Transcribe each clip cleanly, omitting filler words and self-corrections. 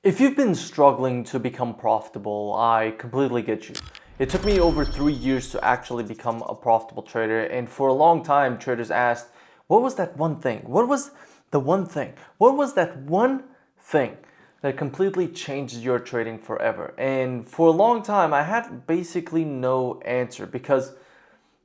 If you've been struggling to become profitable, I completely get you. It took me over 3 years to actually become a profitable trader, and for a long time, traders asked, what was that one thing? What was the one thing? What was that one thing that completely changed your trading forever? And for a long time, I had basically no answer because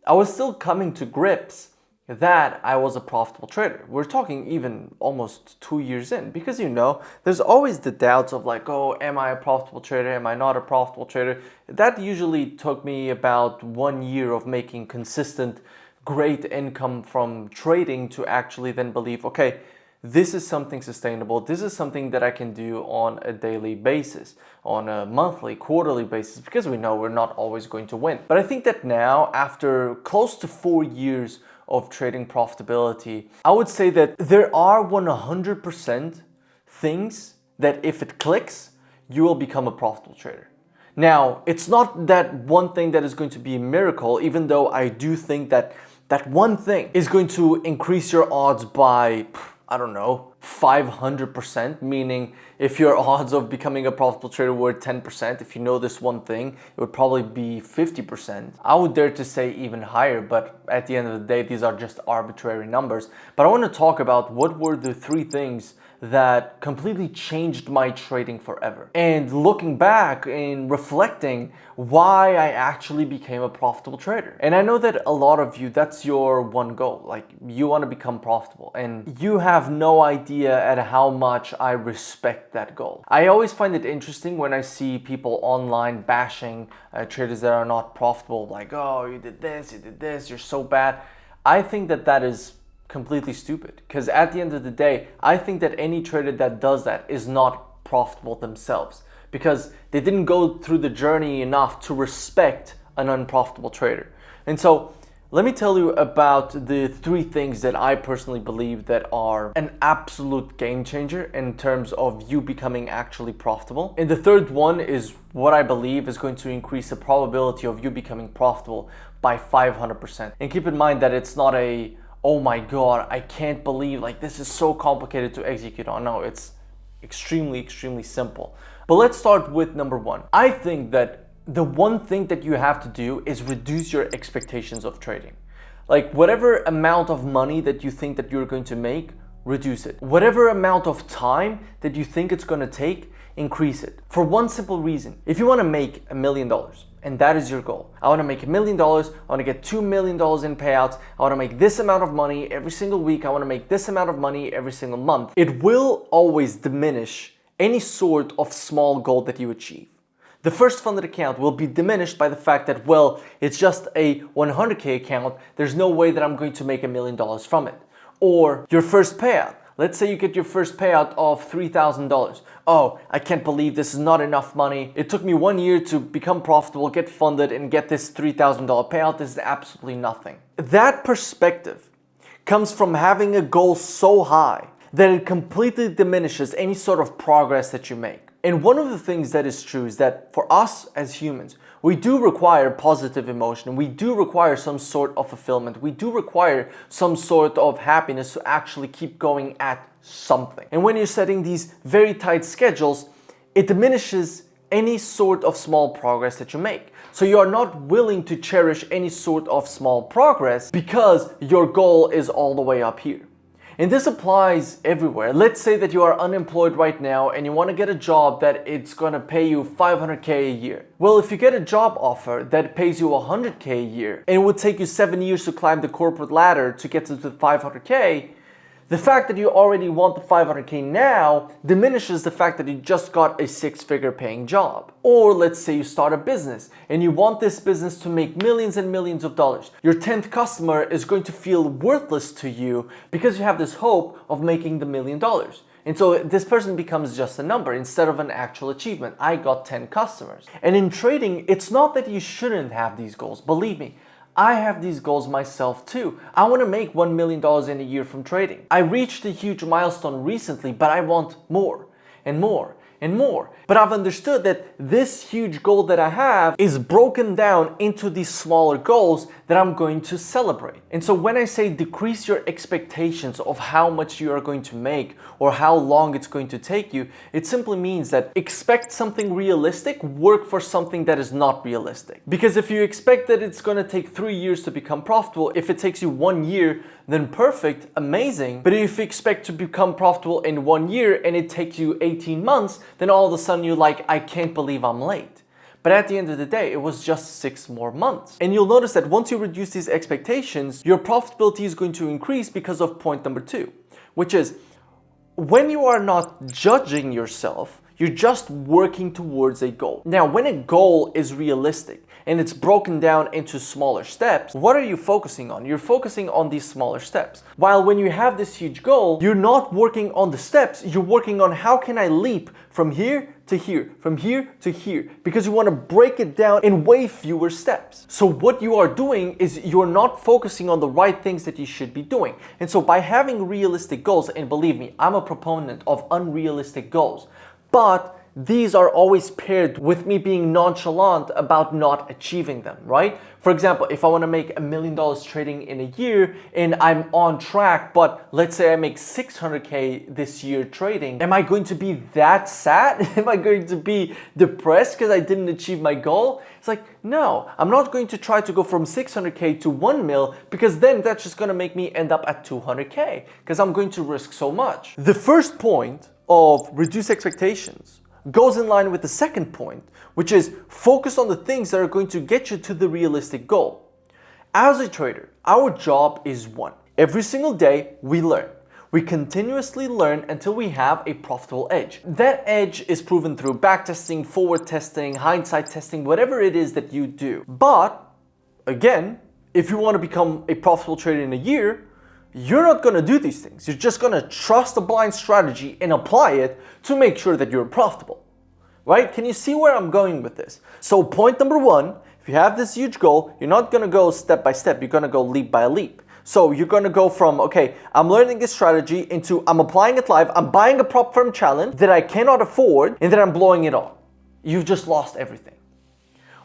I was still coming to grips that I was a profitable trader. We're talking even almost 2 years in, because there's always the doubts of like, oh, am I a profitable trader? Am I not a profitable trader? That usually took me about 1 year of making consistent, great income from trading to actually then believe, okay, this is something sustainable. This is something that I can do on a daily basis, on a monthly, quarterly basis, because we know we're not always going to win. But I think that now, after close to 4 years of trading profitability, I would say that there are 100% things that if it clicks, you will become a profitable trader. Now, it's not that one thing that is going to be a miracle, even though I do think that that one thing is going to increase your odds by, I don't know, 500%, meaning if your odds of becoming a profitable trader were 10%, if you know this one thing, it would probably be 50%. I would dare to say even higher, but at the end of the day, these are just arbitrary numbers. But I want to talk about what were the 3 things that completely changed my trading forever. And looking back and reflecting why I actually became a profitable trader. And I know that a lot of you, that's your one goal. Like, you want to become profitable and you have no idea at how much I respect that goal. I always find it interesting when I see people online bashing traders that are not profitable, like, oh, you did this, you're so bad. I think that that is completely stupid, because at the end of the day, I think that any trader that does that is not profitable themselves, because they didn't go through the journey enough to respect an unprofitable trader. And so let me tell you about the 3 things that I personally believe that are an absolute game changer in terms of you becoming actually profitable. And the third one is what I believe is going to increase the probability of you becoming profitable by 500%. And keep in mind that it's not a, oh my God, I can't believe, like, this is so complicated to execute on. No, it's extremely simple. But let's start with number 1. I think that the one thing that you have to do is reduce your expectations of trading. Like, whatever amount of money that you think that you're going to make, reduce it. Whatever amount of time that you think it's going to take, increase it. For one simple reason. If you want to make $1 million, and that is your goal. I want to make $1 million. I want to get $2 million in payouts. I want to make this amount of money every single week. I want to make this amount of money every single month. It will always diminish any sort of small goal that you achieve. The first funded account will be diminished by the fact that, well, it's just a 100K account. There's no way that I'm going to make $1 million from it. Or your first payout. Let's say you get your first payout of $3,000. Oh, I can't believe this is not enough money. It took me 1 year to become profitable, get funded, and get this $3,000 payout. This is absolutely nothing. That perspective comes from having a goal so high that it completely diminishes any sort of progress that you make. And one of the things that is true is that for us as humans, we do require positive emotion. We do require some sort of fulfillment. We do require some sort of happiness to actually keep going at something. And when you're setting these very tight schedules, it diminishes any sort of small progress that you make. So you are not willing to cherish any sort of small progress because your goal is all the way up here. And this applies everywhere. Let's say that you are unemployed right now and you want to get a job that it's going to pay you $500K a year. Well, if you get a job offer that pays you $100K a year and it would take you 7 years to climb the corporate ladder to get to the $500K, the fact that you already want the $500K now diminishes the fact that you just got a 6-figure paying job. Or let's say you start a business and you want this business to make millions and millions of dollars. Your 10th customer is going to feel worthless to you because you have this hope of making the $1 million. And so this person becomes just a number instead of an actual achievement. I got 10 customers. And in trading, it's not that you shouldn't have these goals. Believe me, I have these goals myself too. I want to make $1 million in a year from trading. I reached a huge milestone recently, but I want more and more and more. But I've understood that this huge goal that I have is broken down into these smaller goals that I'm going to celebrate. And so when I say decrease your expectations of how much you are going to make or how long it's going to take you, it simply means that expect something realistic, work for something that is not realistic. Because if you expect that it's going to take 3 years to become profitable, if it takes you 1 year, then perfect, amazing. But if you expect to become profitable in 1 year and it takes you 18 months, then all of a sudden you're like, I can't believe I'm late. But at the end of the day, it was just 6 more months. And you'll notice that once you reduce these expectations, your profitability is going to increase because of point number 2, which is when you are not judging yourself, you're just working towards a goal. Now, when a goal is realistic and it's broken down into smaller steps, what are you focusing on? You're focusing on these smaller steps. While when you have this huge goal, you're not working on the steps, you're working on how can I leap from here to here, from here to here, because you want to break it down in way fewer steps. So what you are doing is you're not focusing on the right things that you should be doing. And so by having realistic goals, and believe me, I'm a proponent of unrealistic goals, but these are always paired with me being nonchalant about not achieving them, right? For example, if I want to make $1 million trading in a year and I'm on track, but let's say I make 600K this year trading, am I going to be that sad? Am I going to be depressed because I didn't achieve my goal? It's like, no, I'm not going to try to go from 600K to 1 mil because then that's just going to make me end up at 200K because I'm going to risk so much. The first point of reduce expectations goes in line with the second point, which is focus on the things that are going to get you to the realistic goal. As a trader, our job is one. Every single day we learn. We continuously learn until we have a profitable edge. That edge is proven through backtesting, forward testing, hindsight testing, whatever it is that you do. But again, if you want to become a profitable trader in a year, you're not going to do these things. You're just going to trust a blind strategy and apply it to make sure that you're profitable, right? Can you see where I'm going with this? So point number 1, if you have this huge goal, you're not going to go step by step. You're going to go leap by leap. So you're going to go from, okay, I'm learning this strategy into I'm applying it live. I'm buying a prop firm challenge that I cannot afford and then I'm blowing it all. You've just lost everything.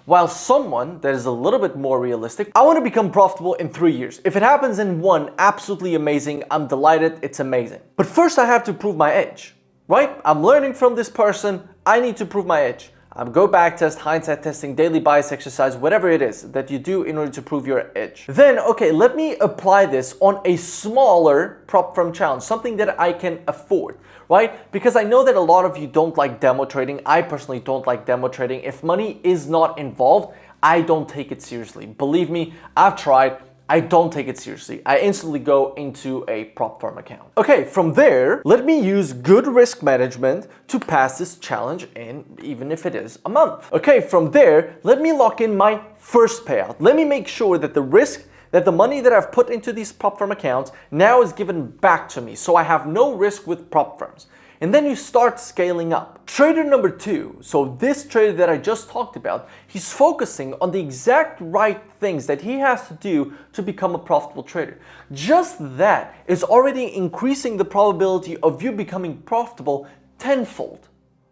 While someone that is a little bit more realistic, I want to become profitable in 3 years. If it happens in 1, absolutely amazing. I'm delighted. It's amazing. But first I have to prove my edge, right? I'm learning from this person. I need to prove my edge. Go back test, hindsight testing, daily bias exercise, whatever it is that you do in order to prove your edge. Then, okay, let me apply this on a smaller prop firm challenge, something that I can afford, right? Because I know that a lot of you don't like demo trading. I personally don't like demo trading. If money is not involved, I don't take it seriously. Believe me, I've tried. I don't take it seriously. I instantly go into a prop firm account. Okay, from there, let me use good risk management to pass this challenge in, even if it is a month. Okay, from there, let me lock in my first payout. Let me make sure that the risk, that the money that I've put into these prop firm accounts now is given back to me, so I have no risk with prop firms. And then you start scaling up. Trader number 2, so this trader that I just talked about, he's focusing on the exact right things that he has to do to become a profitable trader. Just that is already increasing the probability of you becoming profitable tenfold,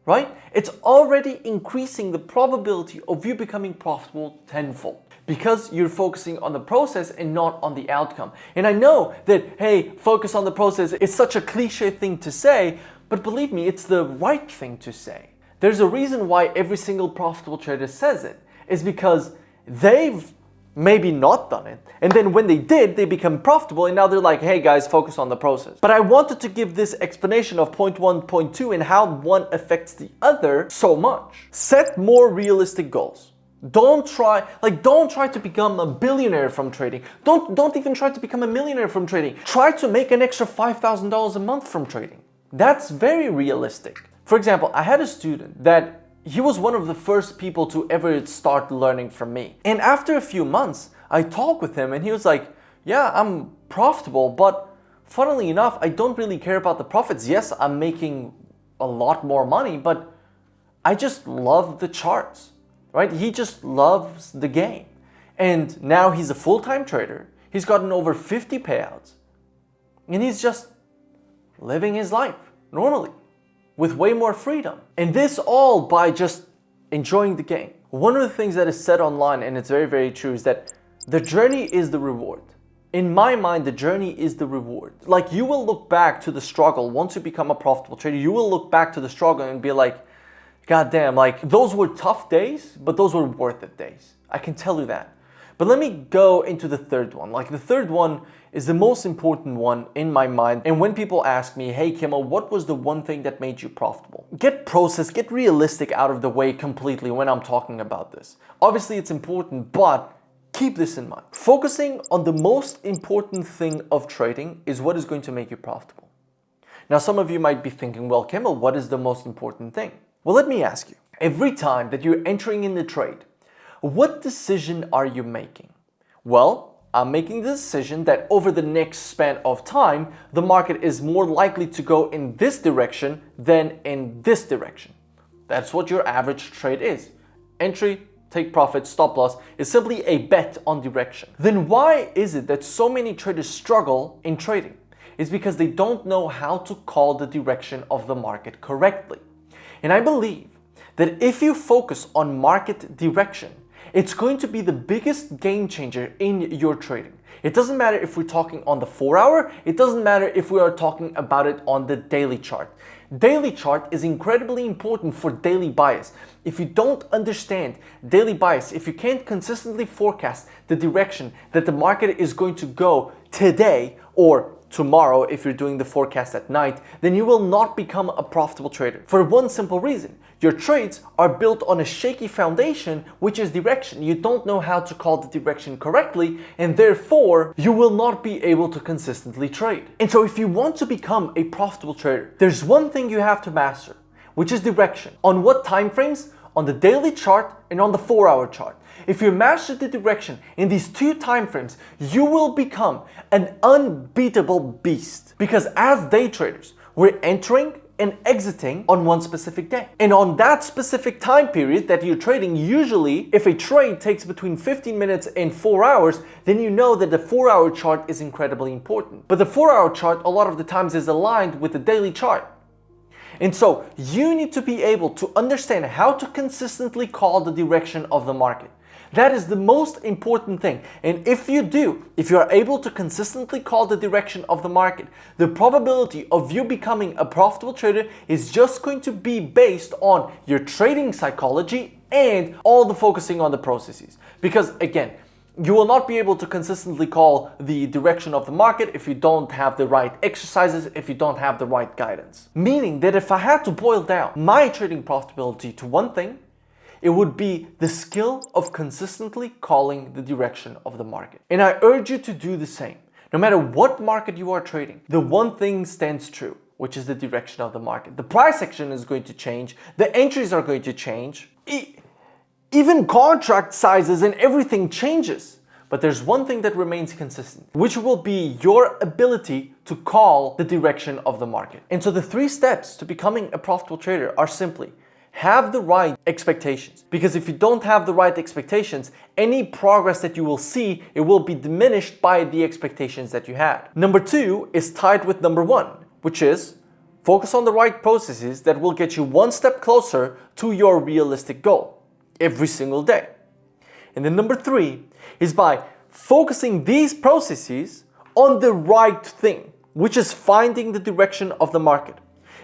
right? It's already increasing the probability of you becoming profitable tenfold, because you're focusing on the process and not on the outcome. And I know that, hey, focus on the process is such a cliche thing to say, but believe me, it's the right thing to say. There's a reason why every single profitable trader says it. It's because they've maybe not done it. And then when they did, they become profitable and now they're like, hey guys, focus on the process. But I wanted to give this explanation of point 1, point 2 and how one affects the other so much. Set more realistic goals. Don't try to become a billionaire from trading. Don't even try to become a millionaire from trading. Try to make an extra $5,000 a month from trading. That's very realistic. For example, I had a student that he was one of the first people to ever start learning from me. And after a few months, I talked with him and he was like, yeah, I'm profitable, but funnily enough, I don't really care about the profits. Yes, I'm making a lot more money, but I just love the charts, right? He just loves the game. And now he's a full-time trader. He's gotten over 50 payouts and he's just living his life normally. with way more freedom. And this all by just enjoying the game. One of the things that is said online, and it's very, very true, is that the journey is the reward. In my mind, the journey is the reward. Like, you will look back to the struggle. Once you become a profitable trader, you will look back to the struggle and be like, God damn, like, those were tough days, but those were worth it days. I can tell you that. But let me go into the third one. Like, the third one is the most important one in my mind. And when people ask me, hey Kimmel, what was the one thing that made you profitable? Get process, get realistic out of the way completely when I'm talking about this. Obviously it's important, but keep this in mind. Focusing on the most important thing of trading is what is going to make you profitable. Now, some of you might be thinking, well, Kimmel, what is the most important thing? Well, let me ask you, every time that you're entering in the trade, what decision are you making? Well, I'm making the decision that over the next span of time, the market is more likely to go in this direction than in this direction. That's what your average trade is. Entry, take profit, stop loss is simply a bet on direction. Then why is it that so many traders struggle in trading? It's because they don't know how to call the direction of the market correctly. And I believe that if you focus on market direction, it's going to be the biggest game changer in your trading. It doesn't matter if we're talking on the 4-hour, it doesn't matter if we are talking about it on the daily chart. Daily chart is incredibly important for daily bias. If you don't understand daily bias, if you can't consistently forecast the direction that the market is going to go today or tomorrow, if you're doing the forecast at night, then you will not become a profitable trader. For one simple reason, your trades are built on a shaky foundation, which is direction. You don't know how to call the direction correctly, and therefore you will not be able to consistently trade. And so if you want to become a profitable trader, there's one thing you have to master, which is direction. On what time frames? On the daily chart and on the 4-hour chart. If you master the direction in these two time frames, you will become an unbeatable beast. Because as day traders, we're entering and exiting on one specific day. And on that specific time period that you're trading, usually if a trade takes between 15 minutes and 4 hours, then you know that the 4-hour chart is incredibly important. But the 4-hour chart a lot of the times is aligned with the daily chart. And so you need to be able to understand how to consistently call the direction of the market. That is the most important thing. And if you do, if you are able to consistently call the direction of the market, the probability of you becoming a profitable trader is just going to be based on your trading psychology and all the focusing on the processes. Because again, you will not be able to consistently call the direction of the market if you don't have the right exercises, if you don't have the right guidance. Meaning that if I had to boil down my trading profitability to one thing, it would be the skill of consistently calling the direction of the market. And I urge you to do the same. No matter what market you are trading, the one thing stands true, which is the direction of the market. The price action is going to change, the entries are going to change, even contract sizes and everything changes. But there's one thing that remains consistent, which will be your ability to call the direction of the market. And so the 3 steps to becoming a profitable trader are simply have the right expectations. Because if you don't have the right expectations, any progress that you will see, it will be diminished by the expectations that you had. Number 2 is tied with number 1, which is focus on the right processes that will get you one step closer to your realistic goal every single day. And then number 3 is by focusing these processes on the right thing, which is finding the direction of the market.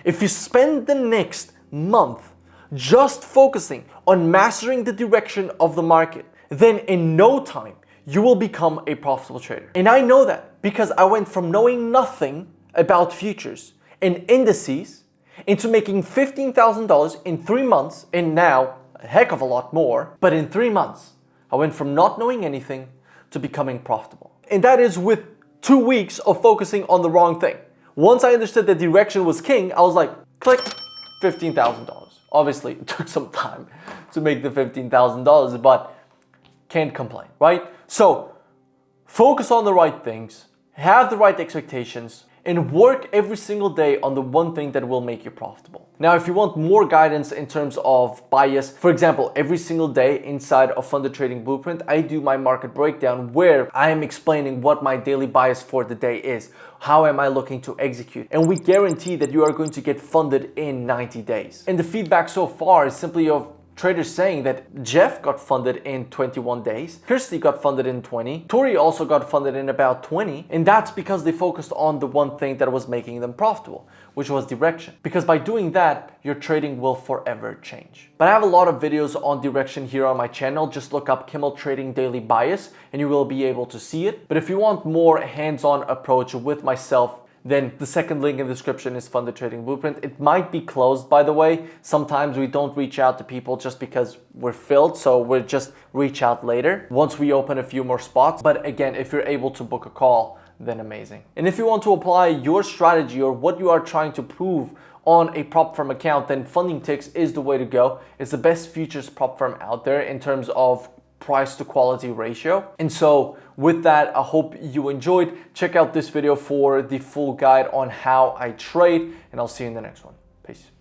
If you spend the next month just focusing on mastering the direction of the market, then in no time you will become a profitable trader. And I know that because I went from knowing nothing about futures and indices into making $15,000 in 3 months, and now a heck of a lot more. But in 3 months, I went from not knowing anything to becoming profitable. And that is with 2 weeks of focusing on the wrong thing. Once I understood that direction was king, I was like, click, $15,000. Obviously, it took some time to make the $15,000, but can't complain, right? So focus on the right things, have the right expectations, and work every single day on the one thing that will make you profitable. Now, if you want more guidance in terms of bias, for example, every single day inside of Funded Trading Blueprint, I do my market breakdown where I am explaining what my daily bias for the day is. How am I looking to execute? And we guarantee that you are going to get funded in 90 days. And the feedback so far is simply of traders saying that Jeff got funded in 21 days, Kirsty got funded in 20, Tori also got funded in about 20, and that's because they focused on the one thing that was making them profitable, which was direction. Because by doing that, your trading will forever change. But I have a lot of videos on direction here on my channel. Just look up Kimmel Trading Daily Bias and you will be able to see it. But if you want more hands-on approach with myself, then the second link in the description is Funded Trading Blueprint. It might be closed, by the way. Sometimes we don't reach out to people just because we're filled, so we'll just reach out later once we open a few more spots. But again, if you're able to book a call, then amazing. And if you want to apply your strategy or what you are trying to prove on a prop firm account, then Funding Ticks is the way to go. It's the best futures prop firm out there in terms of price to quality ratio. And so with that, I hope you enjoyed. Check out this video for the full guide on how I trade, and I'll see you in the next one. Peace.